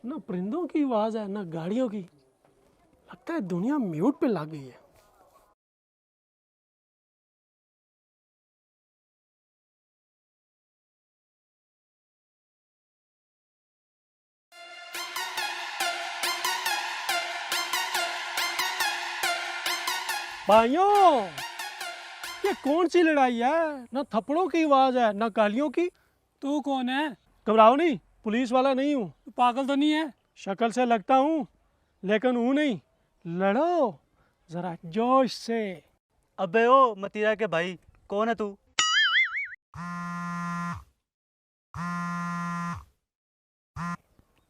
ना परिंदों की आवाज है ना गाड़ियों की। लगता है दुनिया म्यूट पे लग गई है। भाइयों, ये कौन सी लड़ाई है? ना थप्पड़ों की आवाज है ना गालियों की। तू कौन है? घबराओ नहीं, पुलिस वाला नहीं हूँ। तू पागल तो नहीं है? शक्ल से लगता हूँ लेकिन हूँ नहीं। लड़ो जरा जोश से। अबे ओ मतीरा के भाई, कौन है तू?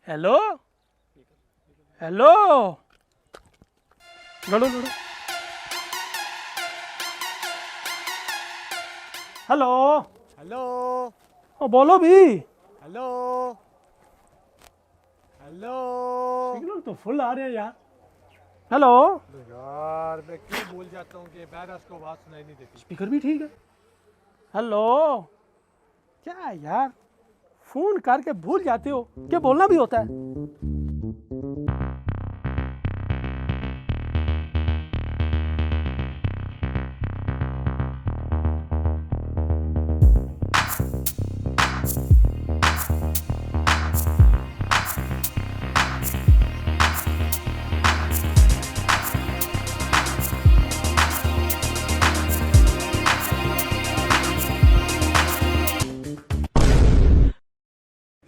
हेलो हेलो, लड़ो लड़ो। हेलो हेलो बोलो भी। Hello hello. सिग्नल तो फुल आ रहे हैं यार। हेलो, यार मैं क्यों भूल जाता हूँ कि बैरस को आवाज सुनाई नहीं देती। स्पीकर भी ठीक है। हेलो, क्या है यार, फोन करके भूल जाते हो क्या बोलना भी होता है।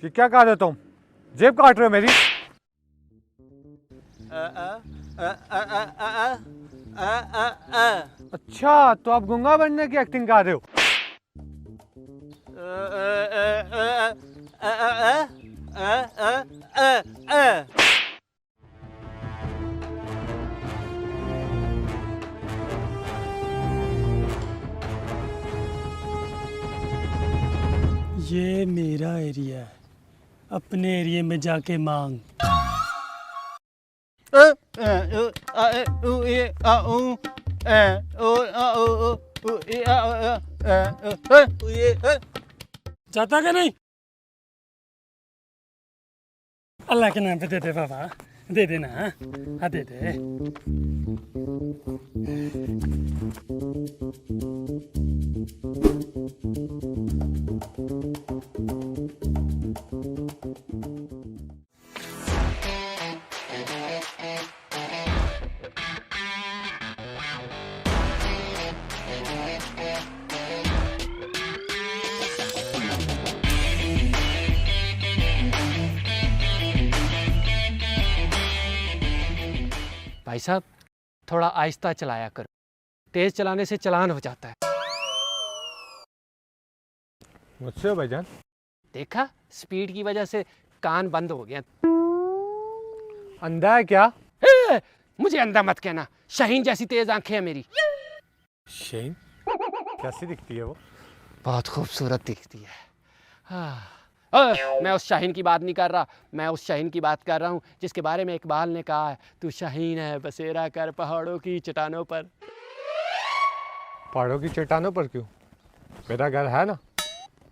ये क्या कर रहे हो तुम? जेब काट रहे हो मेरी? अच्छा, तो आप गूंगा बनने की एक्टिंग कर रहे हो? ये मेरा एरिया है, अपने एरिया में जाके मांग। जाता क्या नहीं? अल्लाह के नाम पे दे दे बाबा, दे देना। हाँ दे दे। भाई साहब, थोड़ा आहिस्ता चलाया करो, तेज चलाने से चालान हो जाता है। मुझसे हो भाईजान? देखा, स्पीड की वजह से कान बंद हो गया। अंधा है क्या? मुझे अंधा मत कहना, शाहीन जैसी तेज आंखें हैं मेरी। शेन कैसी दिखती है वो? बहुत खूबसूरत दिखती है। मैं उस शाहीन की बात नहीं कर रहा, मैं उस शाहीन की बात कर रहा हूँ जिसके बारे में इकबाल ने कहा है, तू शाहीन है बसेरा कर पहाड़ों की चट्टानों पर। पहाड़ों की चट्टानों पर क्यों? मेरा घर है ना।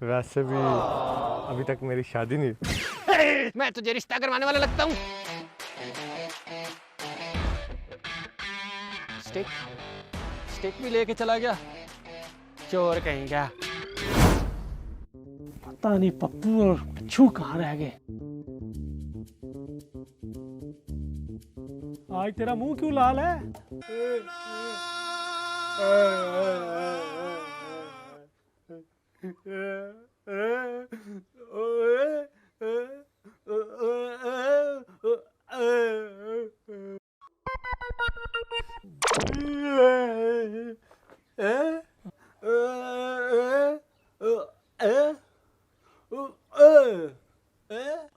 वैसे भी अभी तक मेरी शादी नहीं हुई। मैं तुझे रिश्ता करवाने वाला लगता हूँ। स्टिक स्टिक भी लेके चला गया, चोर कहेंगे। पता नहीं पप्पू और बच्चू कहाँ रह गए। आज तेरा मुंह क्यों लाल है?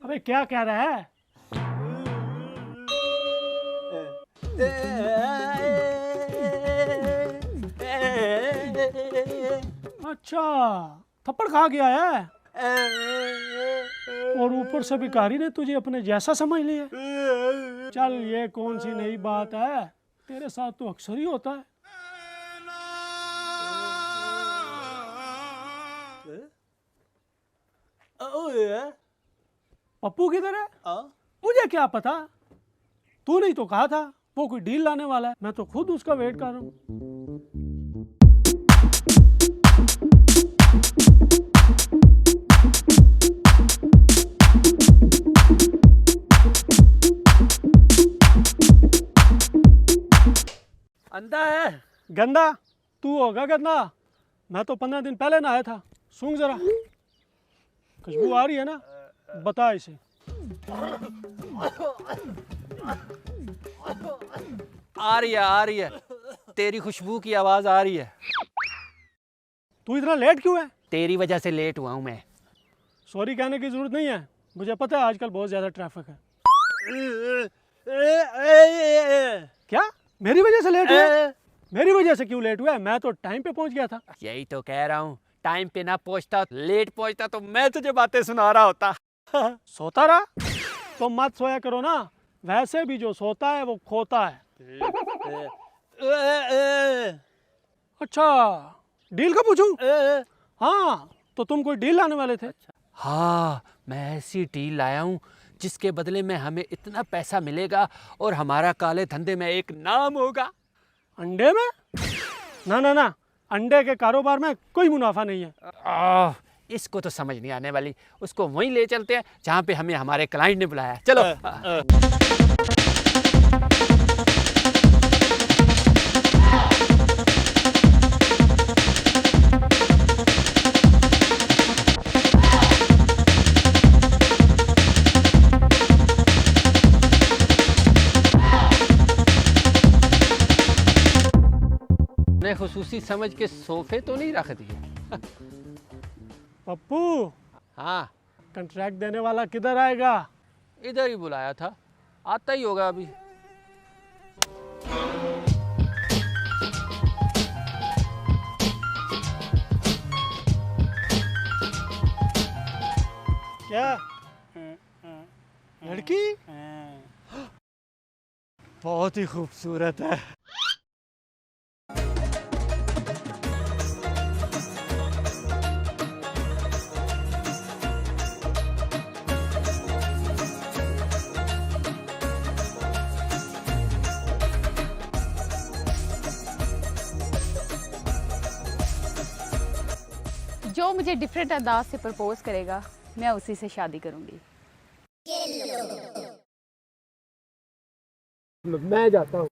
अबे क्या कह रहा है? अच्छा, थप्पड़ खा गया है और ऊपर से भिखारी ने तुझे अपने जैसा समझ लिया। चल, ये कौन सी नई बात है, तेरे साथ तो अक्सर ही होता है। पप्पू किधर है? मुझे क्या पता, तू नहीं तो कहा था वो कोई डील लाने वाला है, मैं तो खुद उसका वेट कर रहा हूँ। अंधा है। गंदा तू होगा गंदा, मैं तो 15 दिन पहले नहाया था। सूंघ जरा, खुशबू आ रही है ना, बता इसे। आ रही है, तेरी खुशबू की आवाज आ रही है। तू इतना लेट क्यों है? तेरी वजह से लेट हुआ हूँ मैं। सॉरी कहने की जरूरत नहीं है, मुझे पता है आजकल बहुत ज्यादा ट्रैफिक है। क्या मेरी वजह से लेट हुआ? मेरी वजह से क्यों लेट हुआ है? मैं तो टाइम पे पहुंच गया था। यही तो कह रहा हूँ, टाइम पे ना पहुंचता, लेट पहुंचता तो मैं तुझे बातें सुना रहा होता। सोता रहा तो मत सोया करो ना, वैसे भी जो सोता है वो खोता है। अच्छा, डील का पूछूं? हाँ, तो तुम कोई डील लाने वाले थे? हाँ, मैं ऐसी डील लाया हूँ जिसके बदले में हमें इतना पैसा मिलेगा और हमारा काले धंधे में एक नाम होगा। अंडे में? ना ना ना, अंडे के कारोबार में कोई मुनाफा नहीं है। इसको तो समझ नहीं आने वाली। उसको वहीं ले चलते हैं जहाँ पे हमें हमारे क्लाइंट ने बुलाया। चलो। ने खुसूसी समझ के सोफे तो नहीं रख दिए। पप्पू, हाँ, कंट्रैक्ट देने वाला किधर आएगा? इधर ही बुलाया था, आता ही होगा अभी। क्या लड़की? बहुत ही खूबसूरत है। जो मुझे डिफरेंट अंदाज से प्रपोज करेगा मैं उसी से शादी करूंगी। मैं जाता हूँ।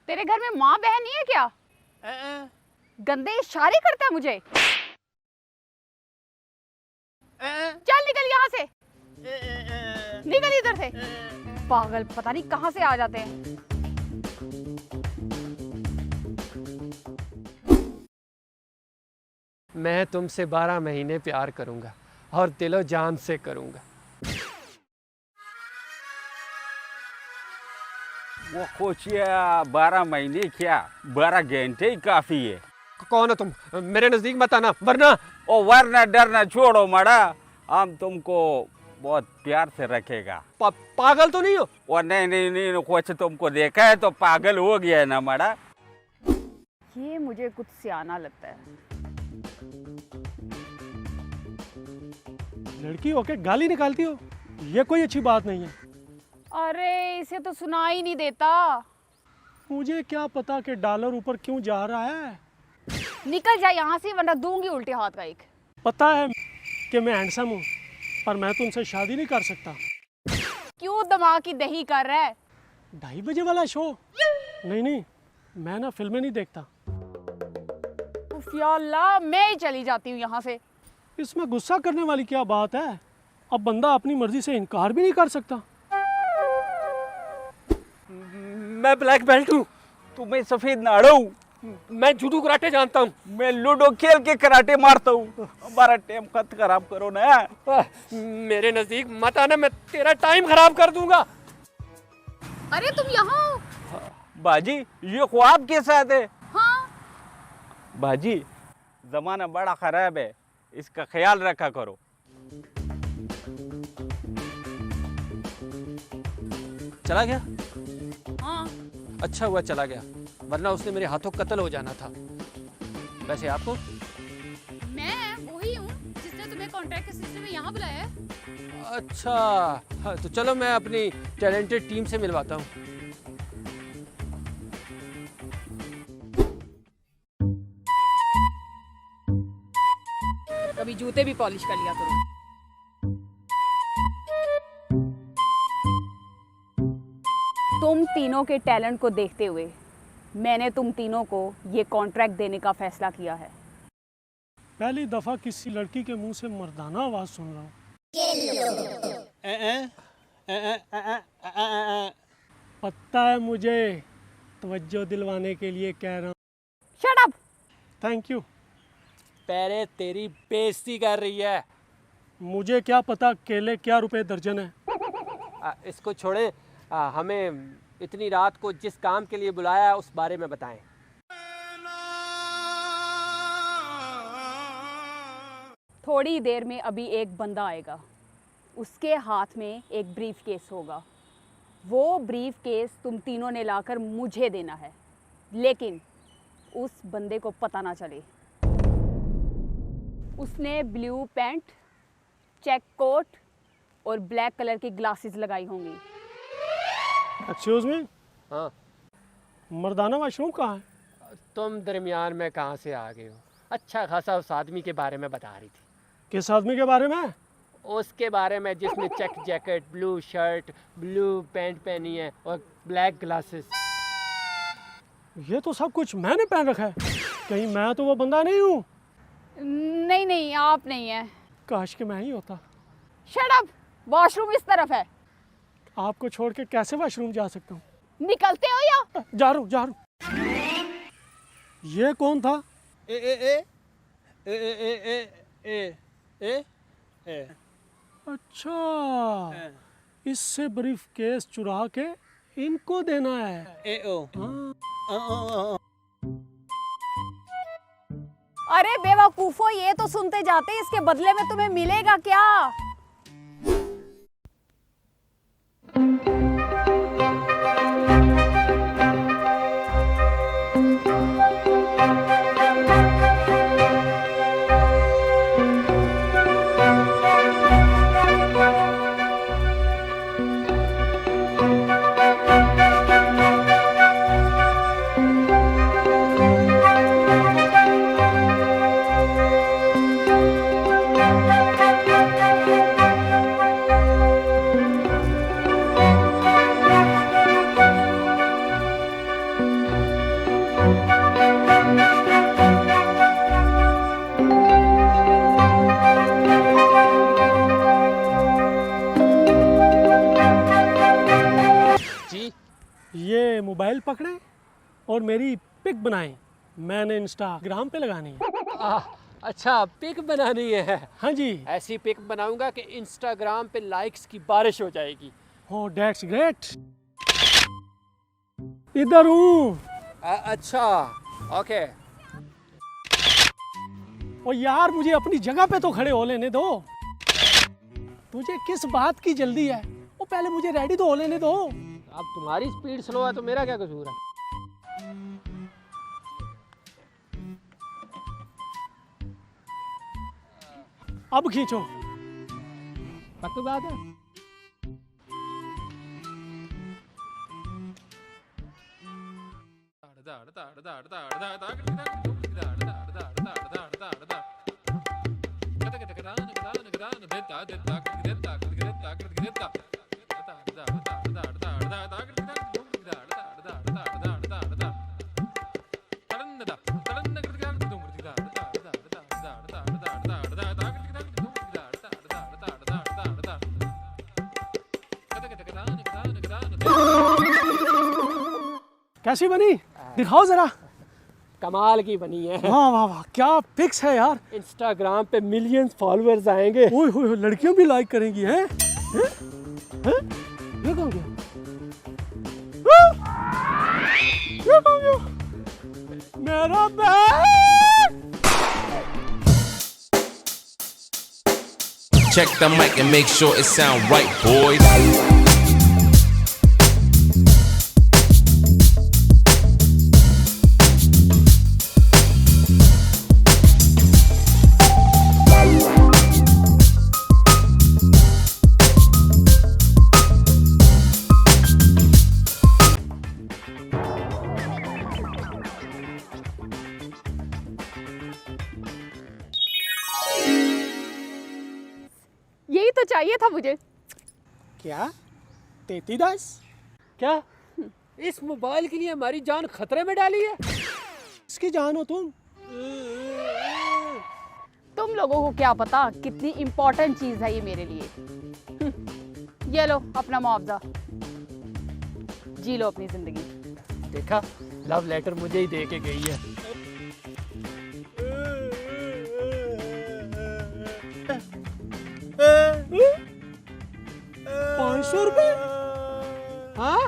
तेरे घर में माँ बहन नहीं है क्या? गंदे इशारे करता है मुझे। चल निकल यहाँ से, निकल इधर से। पागल, पता नहीं कहाँ से आ जाते हैं। मैं तुमसे 12 महीने प्यार करूंगा और दिलो जान से करूंगा। वो खोचिया 12 महीने क्या, 12 घंटे ही काफी है। कौन हो तुम? मेरे नजदीक मत आना वरना। ओ वरना डरना छोड़ो मड़ा, हम तुमको बहुत प्यार से रखेगा। पागल तो नहीं हो? और नहीं कुछ तुमको देखा है तो पागल हो गया है ना मड़ा। ये मुझे कुछ सियाना लगता है। लड़की होके गाली निकालती हो, ये कोई अच्छी बात नहीं है। अरे इसे तो सुना ही नहीं देता। मुझे क्या पता कि डॉलर ऊपर क्यों जा रहा है। निकल जा यहाँ से वरना दूंगी उल्टे हाथ का एक। पता है कि मैं हैंडसम हूँ, पर मैं तुमसे शादी नहीं कर सकता। क्यों दिमाग की दही कर रहा है? 2:30 बजे वाला शो? नहीं, मैं ना फिल्में नहीं देखता। उफ या अल्लाह, मैं ही चली जाती हूँ यहाँ से। इसमें गुस्सा करने वाली क्या बात है? अब बंदा अपनी मर्जी से इनकार भी नहीं कर सकता। मैं ब्लैक बेल्ट हूँ। तुम्हें सफेद नाड़ो। मैं जूडो कराटे जानता हूँ। मैं लूडो खेल के कराटे मारता हूँ। हमारा टाइम मत खराब करो ना। मेरे नजदीक मत आना, मैं तेरा टाइम खराब कर दूंगा। अरे तुम यहाँ हो? बाजी ये ख्वाब के साथ है। हाँ। बाजी जमाना बड़ा खराब है, इसका ख्याल रखा करो। चला गया? हाँ। अच्छा हुआ चला गया, वरना उसने मेरे हाथों कत्ल हो जाना था। वैसे आपको? मैं वही हूँ जिसने तुम्हें कॉन्ट्रैक्ट के सिलसिले में यहाँ बुलाया है। अच्छा, हाँ, तो चलो मैं अपनी टैलेंटेड टीम से मिलवाता हूँ। कभी जूते भी पॉलिश कर लिया करो। तुम तीनों के टैलेंट को देखते हुए मैंने तुम तीनों को ये कॉन्ट्रैक्ट देने का फैसला किया है। पहली दफा किसी लड़की के मुंह से मर्दाना आवाज सुन रहा हूँ। पता है मुझे, तवज्जो दिलवाने के लिए कह रहा हूँ। Shut up. Thank you. पहले तेरी बेइज्जती कर रही है। मुझे क्या पता केले क्या रुपए दर्जन है। इसको छोड़े, हमें इतनी रात को जिस काम के लिए बुलाया उस बारे में बताएं। थोड़ी देर में अभी एक बंदा आएगा, उसके हाथ में एक ब्रीफ केस होगा। वो ब्रीफ केस तुम तीनों ने लाकर मुझे देना है, लेकिन उस बंदे को पता ना चले। उसने ब्लू पैंट, चेक कोट और ब्लैक कलर की ग्लासेस लगाई होंगी। एक्सक्यूज मी, हाँ, मर्दाना वाशरूम कहाँ है? तुम दरमियान में कहाँ से आ गए हो? अच्छा खासा उस आदमी के बारे में बता रही थी। किस आदमी के बारे में? उसके बारे में जिसने check jacket, blue shirt, blue pant पहनी है और ब्लैक ग्लासेस। ये तो सब कुछ मैंने पहन रखा है। कहीं मैं तो वो बंदा नहीं हूँ? नहीं नहीं, आप नहीं है। काश कि मैं ही होता। Shut up. वॉशरूम इस तरफ है। आपको छोड़ के कैसे वाशरूम जा सकता हूँ? निकलते हो या? जा रहा हूँ, जा रहा हूँ। ये कौन था? ए ए ए ए ए ए ए ए ए अच्छा, इससे ब्रीफ केस चुरा के इनको देना है। ए ओ हाँ। अरे बेवकूफो, ये तो सुनते जाते, इसके बदले में तुम्हें मिलेगा क्या? ये मोबाइल पकड़े और मेरी पिक बनाए, मैंने इंस्टाग्राम पे लगानी है। अच्छा, पिक बनानी है? हाँ जी। ऐसी पिक बनाऊंगा कि इंस्टाग्राम पे लाइक्स की बारिश हो जाएगी। हो, दैट्स ग्रेट। इधर हूँ। अच्छा, ओके। और यार मुझे अपनी जगह पे तो खड़े हो लेने दो। तुझे किस बात की जल्दी है? वो पहले मुझे रेडी तो हो लेने दो। अब तुम्हारी स्पीड स्लो है तो मेरा क्या कसूर है? अब खींचो। पक्की बात है? कैसी बनी? दिखाओ जरा। कमाल की बनी है। वाह वाह वाह, क्या पिक्स है यार। इंस्टाग्राम पे मिलियंस फॉलोअर्स आएंगे। ओए होए होए, लड़कियां भी लाइक करेंगी हैं? हैं? हैं? ये कौन गया? ये कौन गया? मेरा bag! Check the mic and make sure it sound right, boys. यही तो चाहिए था मुझे। क्या? 33? क्या इस मोबाइल के लिए हमारी जान खतरे में डाली है? इसकी जान हो तुम। तुम लोगों को क्या पता कितनी इम्पोर्टेंट चीज है ये मेरे लिए। ये लो अपना मुआवजा, जी लो अपनी जिंदगी। देखा, लव लेटर मुझे ही दे के गई है। 500 रुपए? हाँ?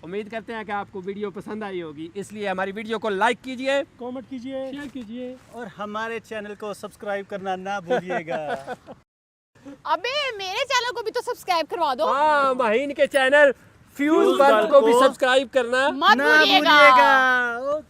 उम्मीद करते हैं कि आपको वीडियो पसंद आई होगी, इसलिए हमारी वीडियो को लाइक कीजिए, कमेंट कीजिए, शेयर कीजिए। और हमारे चैनल को सब्सक्राइब करना ना भूलिएगा। अबे मेरे चैनल को भी तो सब्सक्राइब करवा दो। हाँ, माहीन के चैनल फ्यूज बल्ब को भी सब्सक्राइब करना मत भूलिएगा। भूलिएगा।